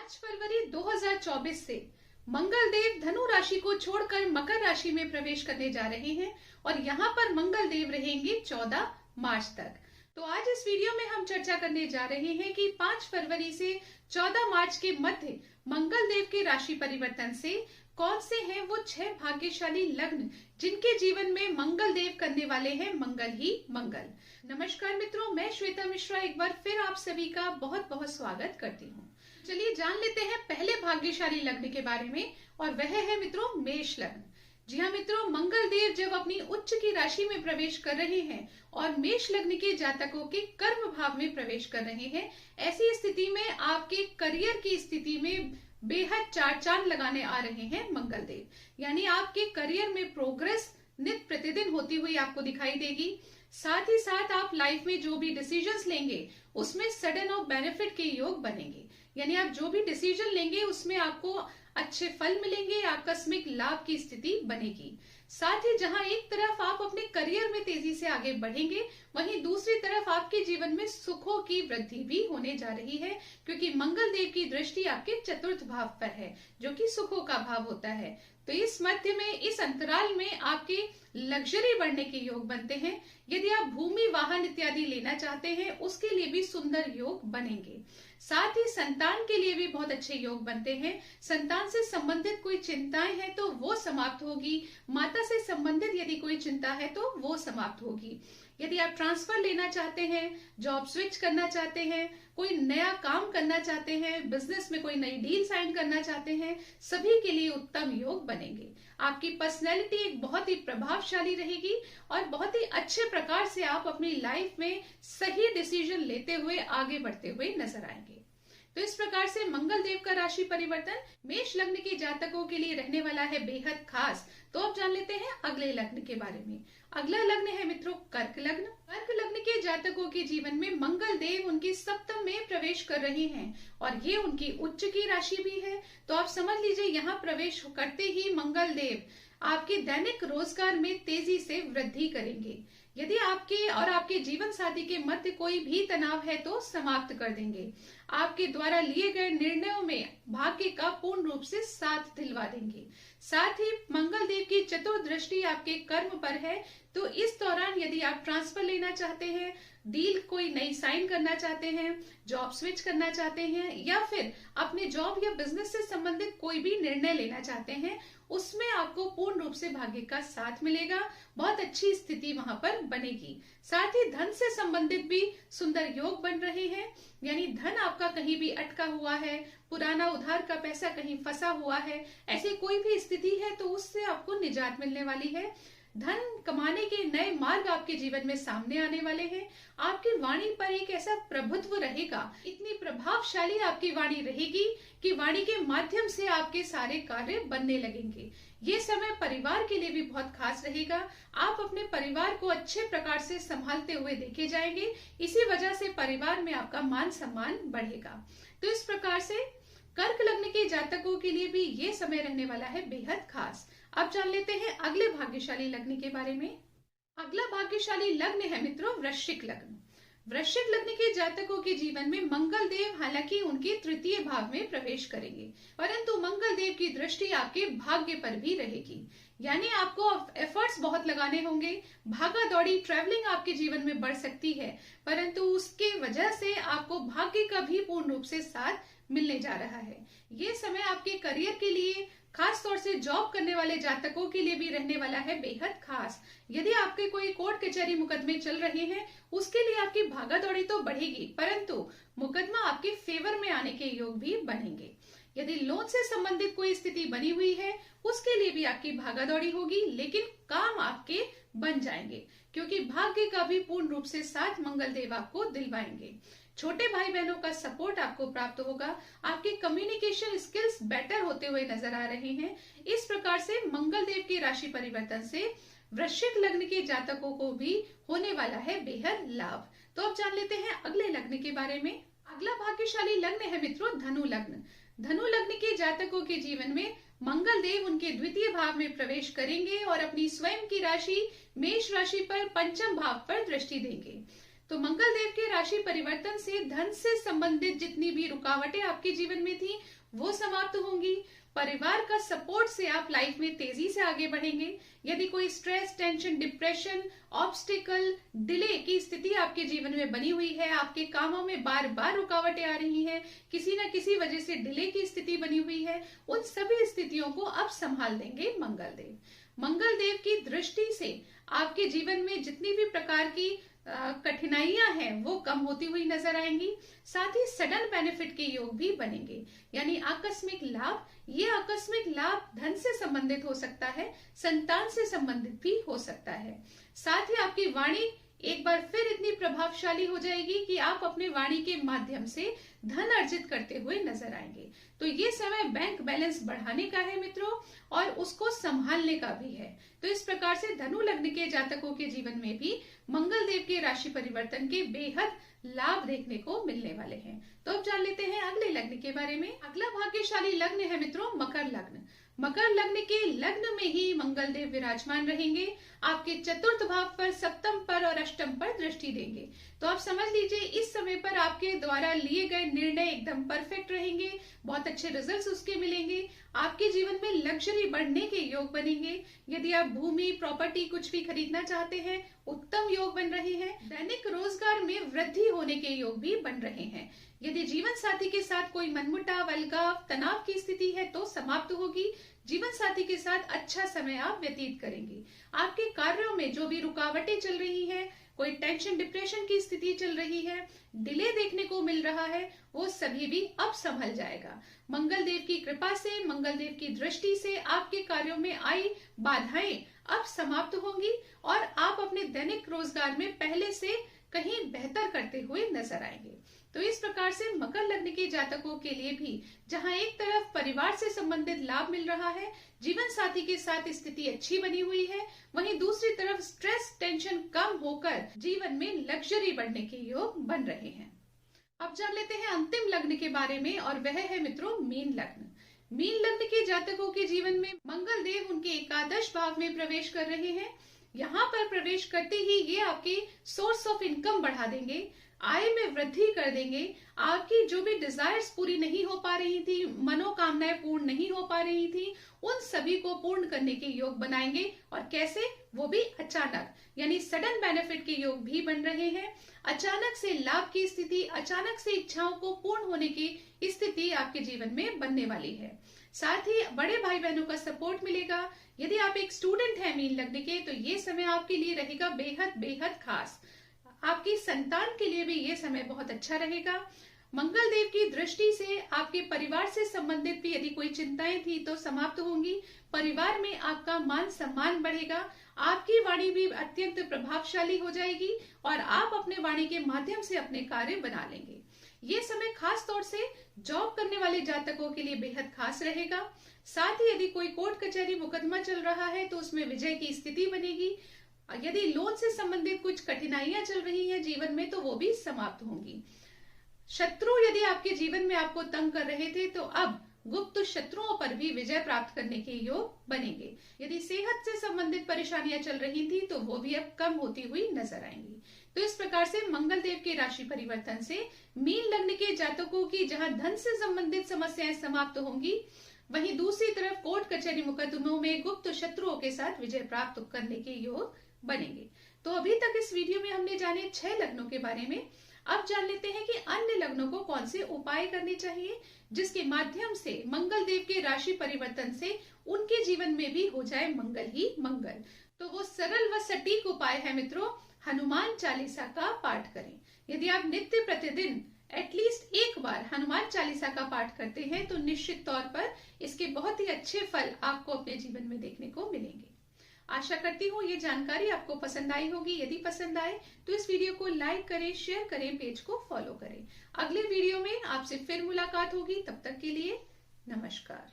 5 फरवरी 2024 से मंगल देव धनु राशि को छोड़कर मकर राशि में प्रवेश करने जा रहे हैं और यहाँ पर मंगल देव रहेंगे 14 मार्च तक। तो आज इस वीडियो में हम चर्चा करने जा रहे हैं कि 5 फरवरी से 14 मार्च के मध्य मंगल देव के राशि परिवर्तन से कौन से हैं वो 6 भाग्यशाली लग्न जिनके जीवन में मंगल देव करने वाले हैं मंगल ही मंगल। नमस्कार मित्रों, मैं श्वेता मिश्रा एक बार फिर आप सभी का बहुत बहुत स्वागत करती हूँ। चलिए जान लेते हैं पहले भाग्यशाली लग्न के बारे में और वह है मित्रों मेष लग्न। जी हाँ मित्रों, मंगल देव जब अपनी उच्च की राशि में प्रवेश कर रहे हैं और मेष लग्न के जातकों के कर्म भाव में प्रवेश कर रहे हैं, ऐसी स्थिति में आपके करियर की स्थिति में बेहद चार चांद लगाने आ रहे हैं मंगल देव। यानी आपके करियर में प्रोग्रेस नित्य प्रतिदिन होती हुई आपको दिखाई देगी। साथ ही साथ आप लाइफ में जो भी डिसीजंस लेंगे उसमें सडन और बेनिफिट के योग बनेंगे। यानी आप जो भी डिसीजन लेंगे उसमें आपको अच्छे फल मिलेंगे, आकस्मिक लाभ की स्थिति बनेगी। साथ ही जहां एक तरफ आप अपने करियर में तेजी से आगे बढ़ेंगे, वहीं दूसरी तरफ आपके जीवन में सुखों की वृद्धि भी होने जा रही है, क्योंकि मंगल देव की दृष्टि आपके चतुर्थ भाव पर है जो कि सुखों का भाव होता है। तो इस मध्य में, इस अंतराल में आपके लग्जरी बढ़ने के योग बनते हैं। यदि आप भूमि वाहन इत्यादि लेना चाहते हैं उसके लिए भी सुंदर योग बनेंगे। साथ ही संतान के लिए भी बहुत अच्छे योग बनते हैं। संतान से संबंधित कोई चिंताएं हैं तो वो समाप्त होगी। माता से संबंधित यदि कोई चिंता है तो वो समाप्त होगी। यदि आप ट्रांसफर लेना चाहते हैं, जॉब स्विच करना चाहते हैं, कोई नया काम करना चाहते हैं, बिजनेस में कोई नई डील साइन करना चाहते हैं, सभी के लिए उत्तम योग बनेंगे। आपकी पर्सनैलिटी एक बहुत ही प्रभावशाली रहेगी और बहुत ही अच्छे प्रकार से आप अपनी लाइफ में सही डिसीजन लेते हुए आगे बढ़ते हुए नजर आएंगे। तो इस प्रकार से मंगल देव का राशि परिवर्तन मेष लग्न के जातकों के लिए रहने वाला है बेहद खास। तो अब जान लेते हैं अगले लग्न के बारे में। अगला लग्न है मित्रों कर्क लग्न। कर्क लग्न के जातकों के जीवन में मंगल देव उनकी सप्तम में प्रवेश कर रहे हैं और ये उनकी उच्च की राशि भी है। तो आप समझ लीजिए यहाँ प्रवेश करते ही मंगल देव आपके दैनिक रोजगार में तेजी से वृद्धि करेंगे। यदि आपके और आपके जीवन साथी के मध्य कोई भी तनाव है तो समाप्त कर देंगे। आपके द्वारा लिए गए निर्णयों में भाग्य का पूर्ण रूप से साथ दिलवा देंगे। साथ ही मंगल देव की चतुर्दृष्टि आपके कर्म पर है। तो इस दौरान यदि आप ट्रांसफर लेना चाहते हैं, डील कोई नई साइन करना चाहते हैं, जॉब स्विच करना चाहते हैं या फिर अपने जॉब या बिजनेस से संबंधित कोई भी निर्णय लेना चाहते हैं, उसमें आपको पूर्ण रूप से भाग्य का साथ मिलेगा। बहुत अच्छी स्थिति वहां पर बनेगी। साथ ही धन से संबंधित भी सुंदर योग बन रहे हैं। यानी धन आपका कहीं भी अटका हुआ है, पुराना उधार का पैसा कहीं फंसा हुआ है, ऐसी कोई भी स्थिति है तो उससे आपको निजात मिलने वाली है। धन कमाने के नए मार्ग आपके जीवन में सामने आने वाले हैं। आपकी वाणी पर एक ऐसा प्रभुत्व रहेगा, इतनी प्रभावशाली आपकी वाणी रहेगी कि वाणी के माध्यम से आपके सारे कार्य बनने लगेंगे। ये समय परिवार के लिए भी बहुत खास रहेगा। आप अपने परिवार को अच्छे प्रकार से संभालते हुए देखे जाएंगे। इसी वजह से परिवार में आपका मान सम्मान बढ़ेगा। तो इस प्रकार से कर्क लग्न के जातकों के लिए भी ये समय रहने वाला है बेहद खास। अब जान लेते हैं अगले भाग्यशाली लग्न के बारे में। अगला भाग्यशाली लग्न है मित्रों वृश्चिक लग्न। वृश्चिक लग्न के जातकों के जीवन में मंगल देव हालांकि उनके तृतीय भाव में प्रवेश करेंगे, परंतु मंगल देव की दृष्टि आपके भाग्य पर भी रहेगी। यानी आपको एफर्ट्स बहुत लगाने होंगे। भागा दौड़ी ट्रैवलिंग आपके जीवन में बढ़ सकती है, परंतु उसके वजह से आपको भाग्य का भी पूर्ण रूप से साथ मिलने जा रहा है। ये समय आपके करियर के लिए, खास तौर से जॉब करने वाले जातकों के लिए भी रहने वाला है बेहद खास। यदि आपके कोई कोर्ट कचहरी मुकदमे चल रहे हैं उसके लिए आपकी भागा दौड़ी तो बढ़ेगी, परंतु मुकदमा आपके फेवर में आने के योग भी बनेंगे। यदि लोन से संबंधित कोई स्थिति बनी हुई है उसके लिए भी आपकी भागा दौड़ी होगी, लेकिन काम आपके बन जाएंगे क्योंकि भाग्य का भी पूर्ण रूप से साथ मंगल देव आपको दिलवाएंगे। छोटे भाई बहनों का सपोर्ट आपको प्राप्त होगा। आपके कम्युनिकेशन स्किल्स बेटर होते हुए नजर आ रहे हैं। इस प्रकार से मंगल देव के राशि परिवर्तन से वृश्चिक लग्न के जातकों को भी होने वाला है बेहद लाभ। तो अब जान लेते हैं अगले लग्न के बारे में। अगला भाग्यशाली लग्न है मित्रों धनु लग्न। धनु लग्न के जातकों के जीवन में मंगल देव उनके द्वितीय भाव में प्रवेश करेंगे और अपनी स्वयं की राशि मेष राशि पर पंचम भाव पर दृष्टि देंगे। तो मंगल देव के राशि परिवर्तन से धन से संबंधित जितनी भी रुकावटें आपके जीवन में थी वो समाप्त होंगी। परिवार का सपोर्ट से आप लाइफ में तेजी से आगे बढ़ेंगे। यदि कोई stress, tension, depression, obstacle, delay की स्थिति आपके जीवन में बनी हुई है, आपके कामों में बार बार रुकावटें आ रही हैं, किसी न किसी वजह से डिले की स्थिति बनी हुई है, उन सभी स्थितियों को अब संभाल देंगे मंगल देव। मंगल देव की दृष्टि से आपके जीवन में जितनी भी प्रकार की कठिनाइयां हैं वो कम होती हुई नजर आएंगी। साथ ही सडन बेनिफिट के योग भी बनेंगे, यानी आकस्मिक लाभ। ये आकस्मिक लाभ धन से संबंधित हो सकता है, संतान से संबंधित भी हो सकता है। साथ ही आपकी वाणी एक बार फिर इतनी प्रभावशाली हो जाएगी कि आप अपने वाणी के माध्यम से धन अर्जित करते हुए नजर आएंगे। तो ये समय बैंक बैलेंस बढ़ाने का है मित्रों, और उसको संभालने का भी है। तो इस प्रकार से धनु लग्न के जातकों के जीवन में भी मंगल देव के राशि परिवर्तन के बेहद लाभ देखने को मिलने वाले हैं। तो अब जान लेते हैं अगले लग्न के बारे में। अगला भाग्यशाली लग्न है मित्रों मकर लग्न। मकर लग्न के लग्न में ही मंगल देव विराजमान रहेंगे। आपके चतुर्थ भाव पर, सप्तम पर और अष्टम पर दृष्टि देंगे। तो आप समझ लीजिए इस समय पर आपके द्वारा लिए गए निर्णय एकदम परफेक्ट रहेंगे, बहुत अच्छे रिजल्ट्स उसके मिलेंगे। आपके जीवन में लग्जरी बढ़ने के योग बनेंगे। यदि आप भूमि, प्रॉपर्टी कुछ भी खरीदना चाहते हैं, उत्तम योग बन रहे हैं। दैनिक रोजगार में वृद्धि होने के योग भी बन रहे हैं। यदि जीवन साथी के साथ कोई मनमुटाव, अलगाव, तनाव की स्थिति है तो समाप्त होगी। जीवन साथी के साथ अच्छा समय आप व्यतीत करेंगे। आपके कार्यों में जो भी रुकावटें चल रही हैं, कोई टेंशन, डिप्रेशन की स्थिति चल रही है, डिले देखने को मिल रहा है, वो सभी भी अब संभल जाएगा। मंगल देव की कृपा से, मंगल देव की दृष्टि से आपके कार्यों में आई बाधाएं अब समाप्त होंगी और आप अपने दैनिक रोजगार में पहले से कहीं बेहतर करते हुए नजर आएंगे। तो इस प्रकार से मकर लग्न के जातकों के लिए भी जहां एक तरफ परिवार से संबंधित लाभ मिल रहा है, जीवन साथी के साथ स्थिति अच्छी बनी हुई है, वहीं दूसरी तरफ स्ट्रेस, टेंशन कम होकर जीवन में लग्जरी बढ़ने के योग बन रहे हैं। अब जान लेते हैं अंतिम लग्न के बारे में, और वह है मित्रों मीन लग्न। मीन लग्न के जातकों के जीवन में मंगल देव उनके एकादश भाव में प्रवेश कर रहे हैं। यहाँ पर प्रवेश करते ही ये आपके सोर्स ऑफ इनकम बढ़ा देंगे, आय में वृद्धि कर देंगे। आपकी जो भी डिजायर्स पूरी नहीं हो पा रही थी, मनोकामनाएं पूर्ण नहीं हो पा रही थी, उन सभी को पूर्ण करने के योग बनाएंगे। और कैसे? वो भी अचानक, यानी सडन बेनिफिट के योग भी बन रहे हैं। अचानक से लाभ की स्थिति, अचानक से इच्छाओं को पूर्ण होने की स्थिति आपके जीवन में बनने वाली है। साथ ही बड़े भाई बहनों का सपोर्ट मिलेगा। यदि आप एक स्टूडेंट हैं मीन लग्न के, तो ये समय आपके लिए रहेगा बेहद बेहद खास। आपकी संतान के लिए भी ये समय बहुत अच्छा रहेगा। मंगल देव की दृष्टि से आपके परिवार से संबंधित भी यदि कोई चिंताएं थी तो समाप्त होंगी। परिवार में आपका मान सम्मान बढ़ेगा। आपकी वाणी भी अत्यंत प्रभावशाली हो जाएगी और आप अपने वाणी के माध्यम से अपने कार्य बना लेंगे। ये समय खास तौर से जॉब करने वाले जातकों के लिए बेहद खास रहेगा। साथ ही यदि कोई कोर्ट कचहरी मुकदमा चल रहा है तो उसमें विजय की स्थिति बनेगी। यदि लोन से संबंधित कुछ कठिनाइयां चल रही हैं जीवन में तो वो भी समाप्त होंगी। शत्रु यदि आपके जीवन में आपको तंग कर रहे थे तो अब गुप्त शत्रुओं पर भी विजय प्राप्त करने के योग बनेंगे। यदि सेहत से संबंधित परेशानियां चल रही थी तो वो भी अब कम होती हुई नजर आएंगी। तो इस प्रकार से मंगल देव के राशि परिवर्तन से मीन लग्न के जातकों की जहां धन से संबंधित समस्याएं समाप्त होंगी, वहीं दूसरी तरफ कोर्ट कचहरी मुकदमों में गुप्त शत्रुओं के साथ विजय प्राप्त करने के योग बनेंगे। तो अभी तक इस वीडियो में हमने जाने 6 लग्नों के बारे में। अब जान लेते हैं कि अन्य लग्नों को कौन से उपाय करने चाहिए जिसके माध्यम से मंगल देव के राशि परिवर्तन से उनके जीवन में भी हो जाए मंगल ही मंगल। तो वो सरल व सटीक उपाय है मित्रों, हनुमान चालीसा का पाठ करें। यदि आप नित्य प्रतिदिन एटलीस्ट एक बार हनुमान चालीसा का पाठ करते हैं तो निश्चित तौर पर इसके बहुत ही अच्छे फल आपको अपने जीवन में देखने को मिलेंगे। आशा करती हूँ ये जानकारी आपको पसंद आई होगी। यदि पसंद आए तो इस वीडियो को लाइक करें, शेयर करें, पेज को फॉलो करें। अगले वीडियो में आपसे फिर मुलाकात होगी। तब तक के लिए नमस्कार।